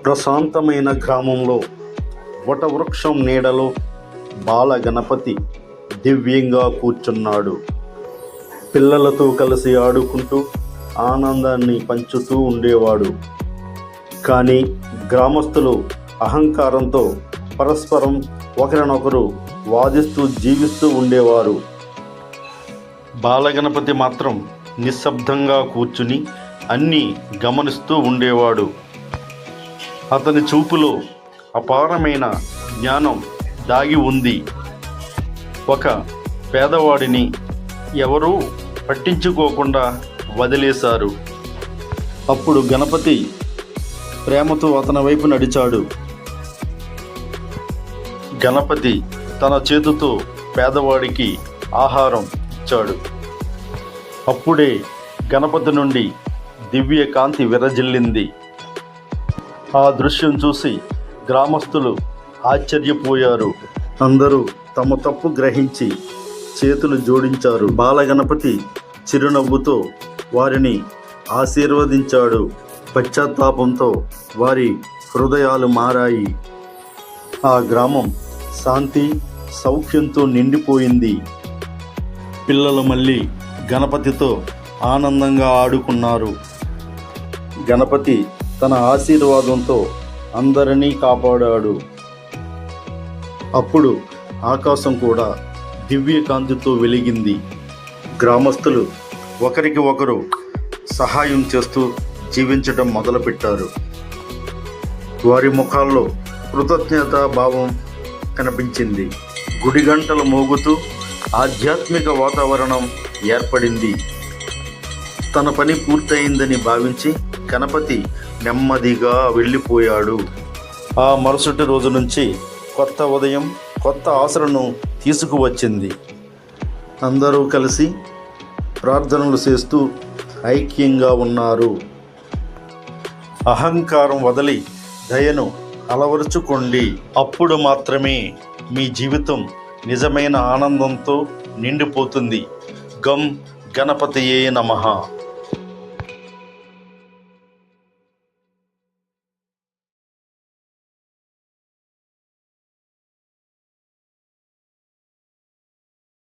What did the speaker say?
ప్రశాంతమైన గ్రామంలో వటవృక్షం నీడలో బాల గణపతి దివ్యంగా కూర్చున్నాడు. పిల్లలతో కలిసి ఆడుకుంటూ ఆనందాన్ని పంచుతూ ఉండేవాడు. కానీ గ్రామస్తులు అహంకారంతో పరస్పరం ఒకరినొకరు వాదిస్తూ జీవిస్తూ ఉండేవారు. బాలగణపతి మాత్రం నిశ్శబ్దంగా కూర్చుని అన్నీ గమనిస్తూ ఉండేవాడు. అతని చూపులో అపారమైన జ్ఞానం దాగి ఉంది. ఒక పేదవాడిని ఎవరూ పట్టించుకోకుండా వదిలేశారు. అప్పుడు గణపతి ప్రేమతో అతని వైపు నడిచాడు. గణపతి తన చేతితో పేదవాడికి ఆహారం ఇచ్చాడు. అప్పుడే గణపతి నుండి దివ్య కాంతి విరజిల్లింది. ఆ దృశ్యం చూసి గ్రామస్తులు ఆశ్చర్యపోయారు. అందరూ తమ తప్పు గ్రహించి చేతులు జోడించారు. బాలగణపతి చిరునవ్వుతో వారిని ఆశీర్వదించాడు. పశ్చాత్తాపంతో వారి హృదయాలు మారాయి. ఆ గ్రామం శాంతి సౌఖ్యంతో నిండిపోయింది. పిల్లలు మళ్ళీ గణపతితో ఆనందంగా ఆడుకున్నారు. గణపతి తన ఆశీర్వాదంతో అందరినీ కాపాడాడు. అప్పుడు ఆకాశం కూడా దివ్యకాంతితో వెలిగింది. గ్రామస్తులు ఒకరికి ఒకరు సహాయం చేస్తూ జీవించడం మొదలుపెట్టారు. వారి ముఖాల్లో కృతజ్ఞతా భావం కనిపించింది. గుడి గంటలు మోగుతూ ఆధ్యాత్మిక వాతావరణం ఏర్పడింది. తన పని పూర్తయిందని భావించి గణపతి నెమ్మదిగా వెళ్ళిపోయాడు. ఆ మరుసటి రోజు నుంచి కొత్త ఉదయం కొత్త ఆశలను తీసుకువచ్చింది. అందరూ కలిసి ప్రార్థనలు చేస్తూ ఐక్యంగా ఉన్నారు. అహంకారం వదిలి దయను అలవరుచుకోండి. అప్పుడు మాత్రమే మీ జీవితం నిజమైన ఆనందంతో నిండిపోతుంది. గం గణపతియే నమః.